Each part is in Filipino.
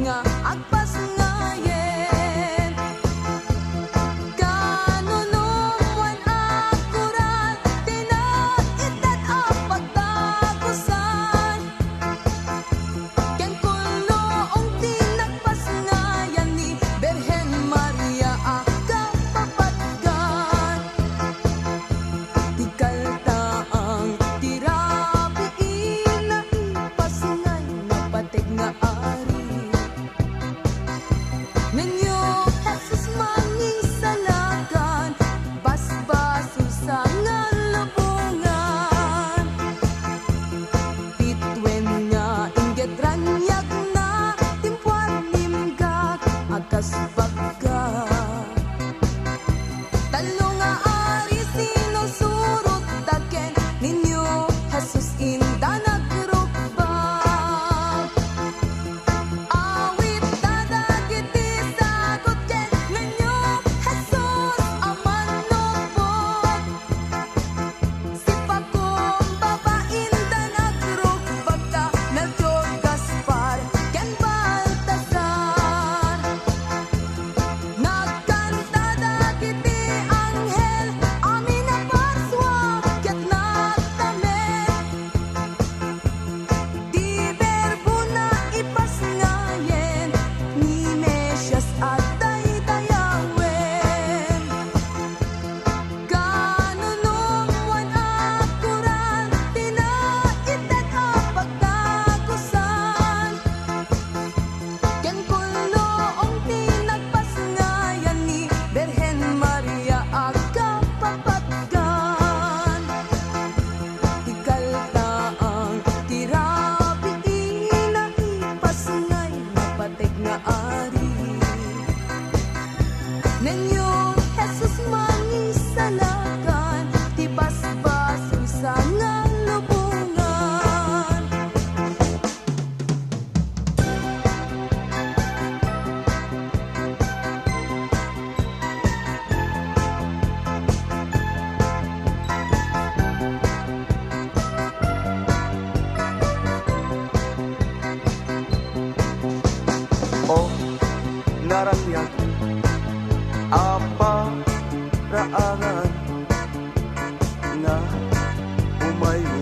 nga agpas ngayen. Kanunuan akurat tinaitat ang pagtagusan. Ken kulong tinagpas ngayan ni Birhen Maria aga papatgan. Tikal taang tirapiin na ipasngay napatig nga ari. Nenyo Jesus mangisalakan basbaso sa nga lubungan. Pitwen nga inggit ranyag na timpuan nimgag agas bagga. Talo nga ari sinusurot daken ninyo Jesus inda nagrukbag. Awit dadagiti sagot ken ninyo Jesus aman nupot. Si Pagong babain da nagrukbag ka Melchor, Gaspar ken Baltasar. Nagkanta dagiti anghel amin na parswa ket nagtamet. Di berbo na ipasngayen ni Mesias at daydayawen. Kanunuan akurat tinaitet ang pagtagusan. Ken kulong tinagpasngayan ni Birhen Maria aga papatgan. Tikal taang tirapiin na ipasngay napatig nga ari. Nenyo Jesus mangisalakan ti basbaso sa nga lubungan. O naranyag apa raangan nga umayo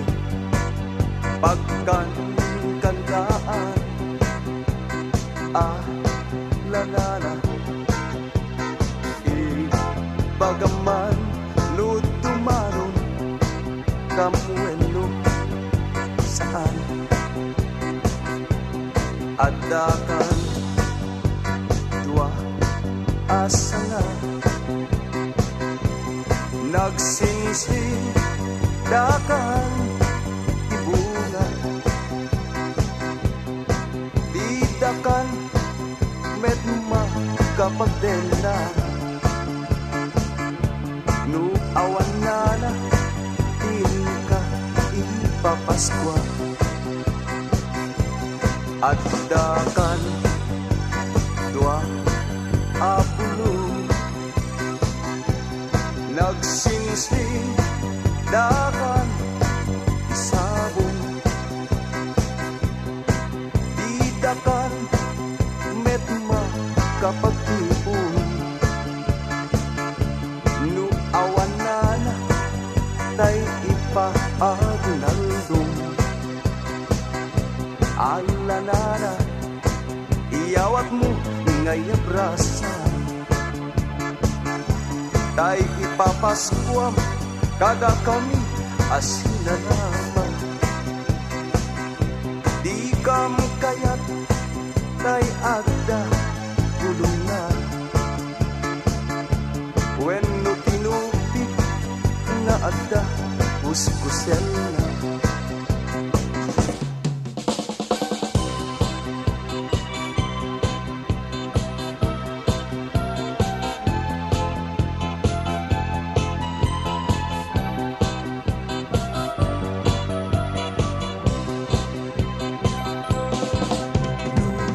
pagkandaan langana bagaman no tumaron kamuenlo saan adakan dua asa nga nagsingsing dakan ibulan didakan medma kapagdela no awan na ka ipapaskwa at dakan dua apulo nagsingsing dakan isabong didakan metma kapag tipon no awan na tay ipaadnaldong alanana iyawat mo ngay abrasa tay ipapaskuam kada kami asina naman di kam kayat tay agda tulong na when no tinupik na agda uskusel na.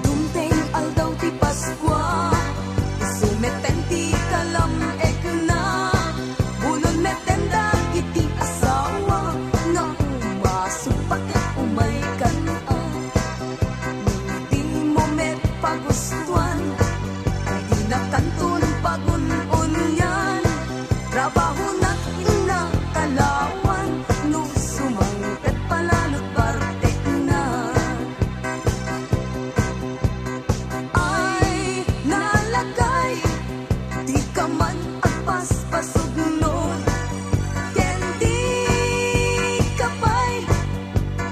Dumteng aldaw ti Paskwa isumeten ti kalam ekna bunon meten dagiti asawa nga umasupak umay kan di mo met pagustuhan, di na kantun pagun-un yan. Trabaho na inakalawan, no sumangpet palalot parte na. Ay nalagay, di ka man agpas pasugnon. Kendi kapay,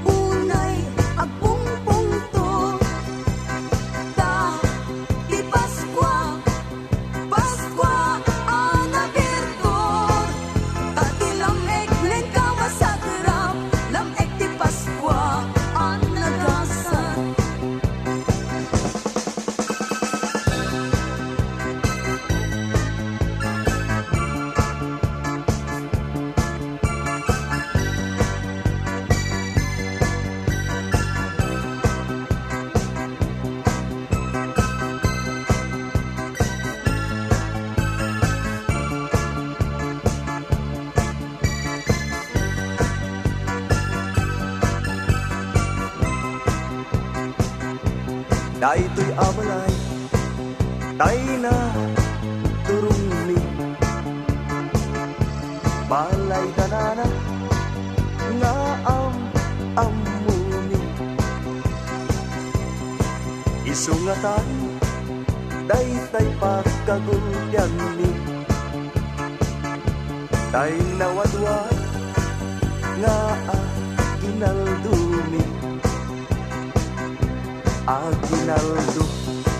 unay agpung pungto. Ta di Paskwa, Paskwa ang abirtor. Ta di lamig len ka masagrap, lamig di Paskwa ang nagasan. Daytoy abalay, tay na turumi. Balay danana, nga amuni. Isungatan, daytay pagkagulyan ni. Tay nawadwad, nga ginaldumi. Aguinaldo,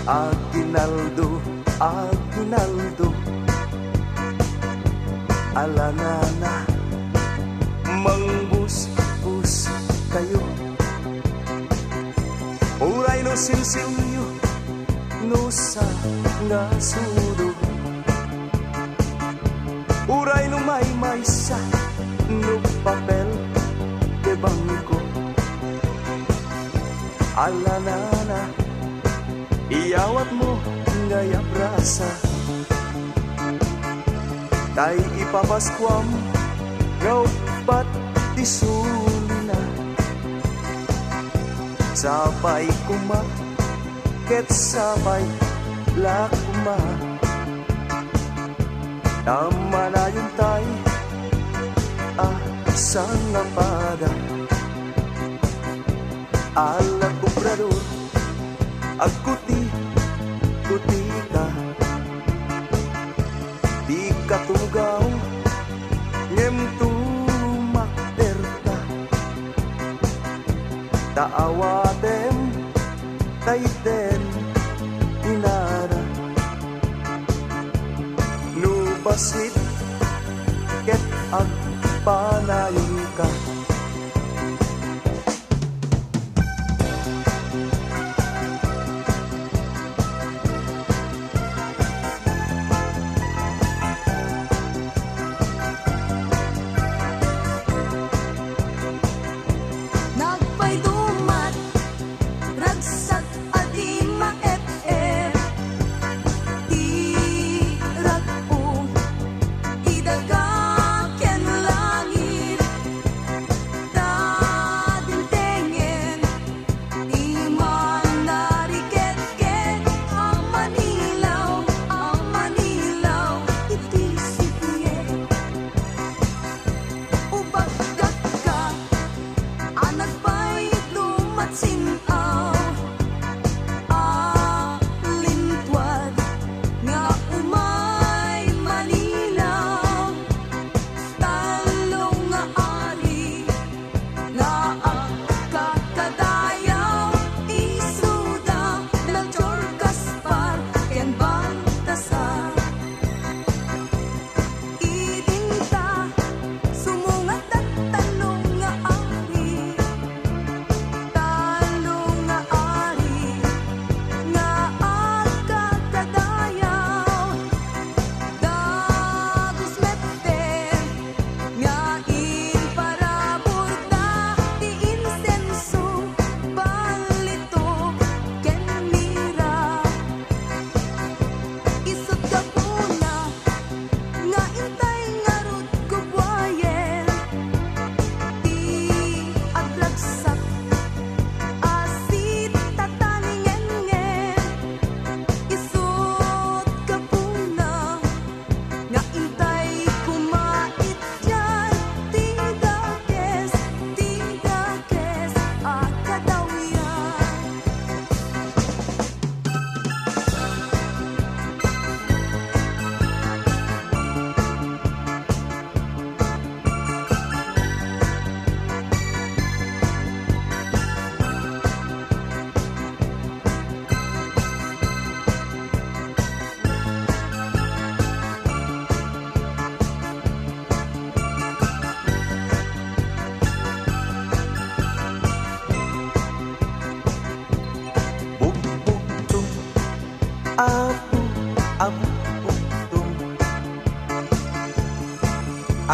Aguinaldo, Aguinaldo. Alanana, mangbus-bus kayo. Uray no silsilyo, no sa nga sudo. Uray no may sa, no papel de bangko. Alanana, iyawat mo ngaya brasa. Tay ipapaskwam, ngaw pat tisulina. Sabay kuma, ket sabay lakuma. Tama na yung tay, sang napada. Ala kubrador, agkuti ka. Di ka tugaw, ngem tumakder ka. Taawatem, tayten, inara. Nubasit, ket agpanayon ka.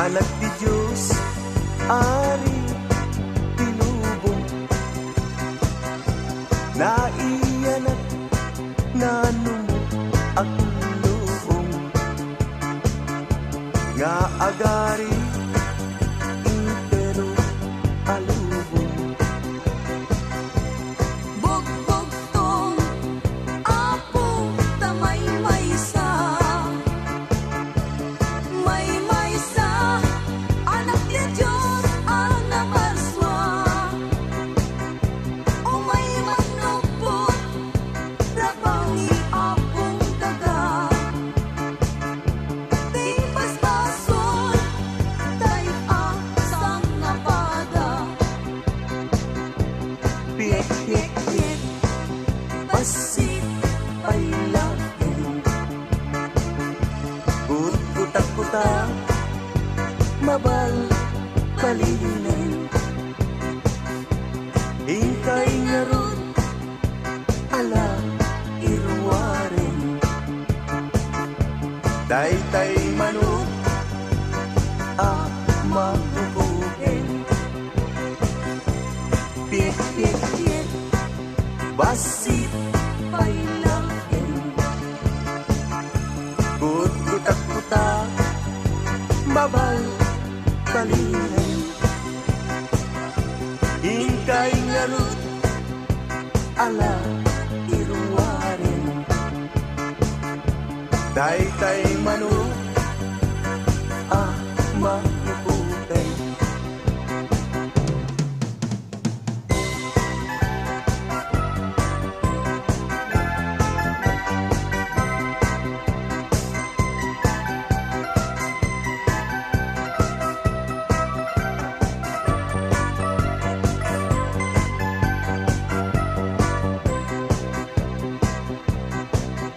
Anak ti Diyos, ari tinubong, naiyanat nanumo akong lubong, nga agari intero alubong. Bugbog tong apong tamay maysa, may maysa, anak ni Diyos ang naparswa. O may manupot, rabangi apong daga, di paspason, tay sang napada. Piek, piek, piek, Basit pailagin, kutak-kutak, mabal palilin, hintay nga ron, ala irwarin, tay-tay manok, mabubuhin. Piek, piek, piek, basit pailagin, kutak-kutak, mabal palilin, hintay nga ron, ala irwarin, tay-tay manok, mabubuhin.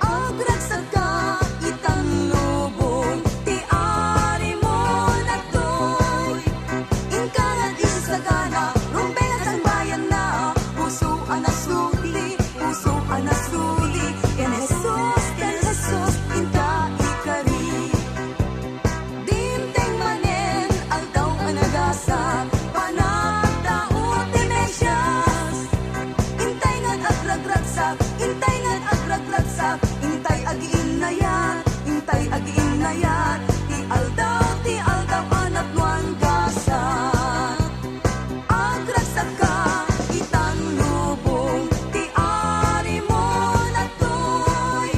agragsaka itang lubong, ti ari mo nagdoy. Ingkangan isagana, rumbengan sang bayan na, puso anasuli, puso anasuli. Ken Jesus, inta ikari. Dimteng manen, aldaw anagasa, panagdaot ti Mesyas. Intay ngan agragragsak, intay ngan agragragsak, intay agiinayat, intay agiinayat, ti aldaw anak nuan gasat. Agragsak ka, itang lubong, ti ari mo nagtoy.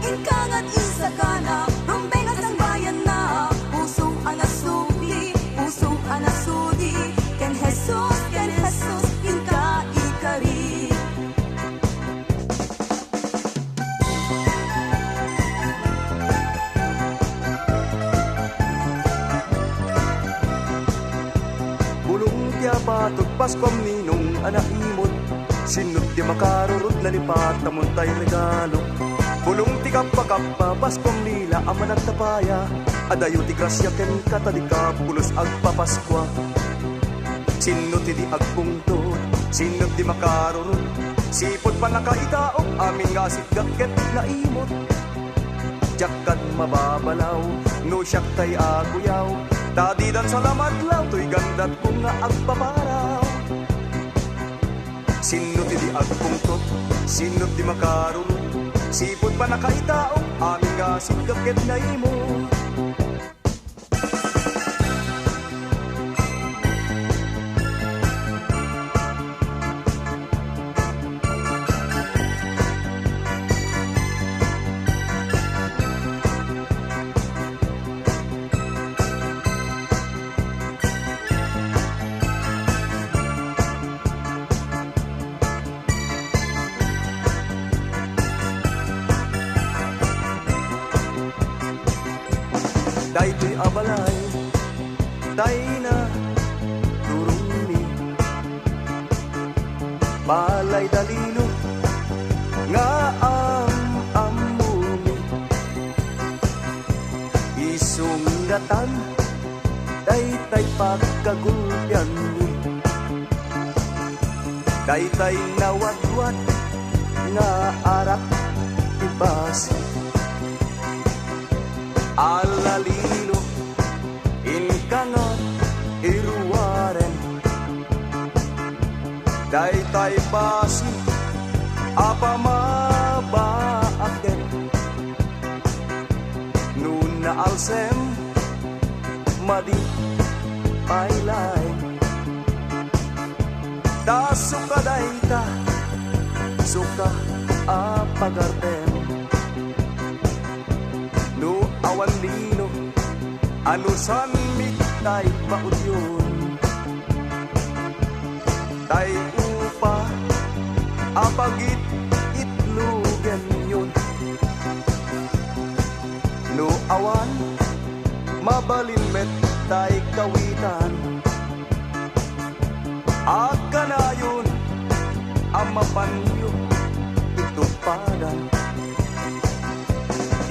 Ingkangan isagana, rumbengan sang bayan na, puso anasuli, ken Jesus, inka ikari. Bulong ti abatot paskom ninong anaimot, sinot ti makarurot na lipat tamon tay regalo. Bulong ti kappa paskom nila amanag tapaya, adayo ti grasya ken katadika pulos agpapaskwa. Sinot ti di agpungtot, sinot ti makarurot, sipot pa nakaitaok amin nga sigakket na imot. Jakat mababalaw, no siyak tay aguyaw, dadidan salamat law, to'y gandat ko nga agpaparaw. Sinot di agpungtot, sinot di makarurot, sipot pa nakaitaok, amin nga sigakket na imot. Daytoy abalay, day na turumi, balay dalino, nga amumi. Isunggatan, daytay pagkagulyan ni, daytay nawatwat, nga arak ibasi. Alalino, tay basi apa mabaaken nun na alsem madi pailay da suka dayta suka apagarten no awan lino anusan mitay maudyon tay upa apagit itlugen yun no awan mabalin met tay kawitan akanayon amapanyo itupadan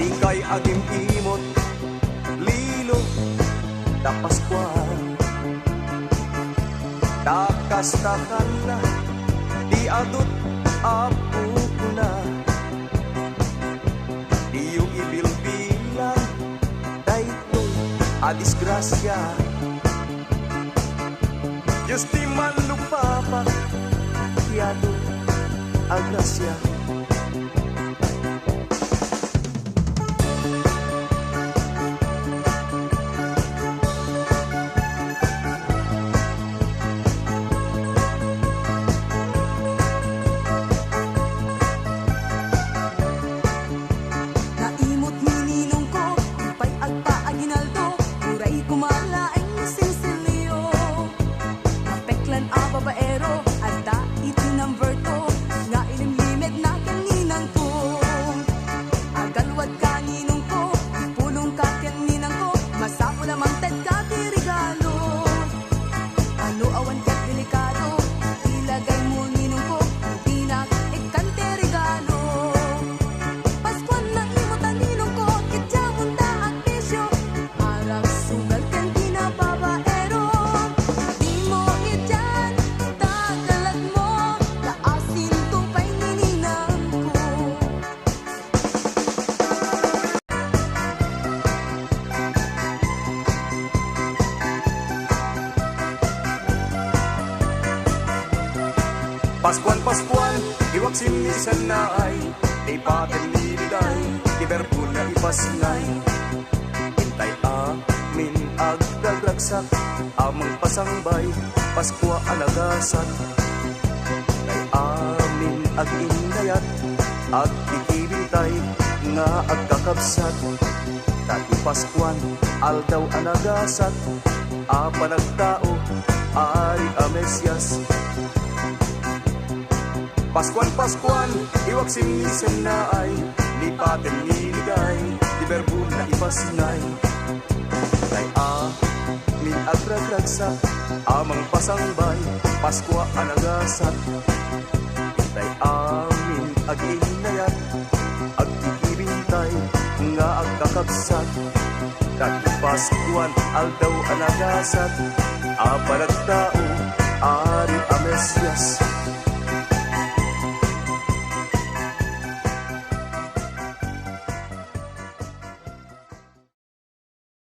di kay agim imot lilo da Pascual takastakan na di adut apo na di yung ibilbilan daytoy a disgrasya Diyos di man lupapak tiado a grasya Naimot ni ninong ko, ipay agpa aginaldo, uray kumala ang sinsilyo. Napeklan a babaero, adda itinamverto, nga ilimlimit na kaninang ko. Agalwad ka ninong ko, ipulong ka kaninang ko, masapo lamang ted ka ti regalo. Ano awan ka't delikado, ilagay mo ninong ko, hindi na ikante regalo. Paskuan na imot ang ninong ko, kitya munda at bisyo, arang sugal kan kinababaero. Di mo ityan, tagalag mo, taasin tupay nininang ko. Paskuan, iwag sinisan na ay di paten niliday, di berbul na ipasnay. Hintay amin agdagragsak, amang pasangbay, Paskwa alagasan. Kay amin aginayat, ag ikibintay, nga agkakabsat. Dati Paskuan, aldaw anagasat, apanagtao, ari amesyas. Paskuan, iwag sinisen na ay lipaten niligay, di berbun na ipasnay. Kay amin agragragsak, amang pasangbay, Paskwa anagasat. Kay amin aginayat, agkikibintay, nga agkakabsat. Dati Paskuan, aldaw anagasat, apanagtao,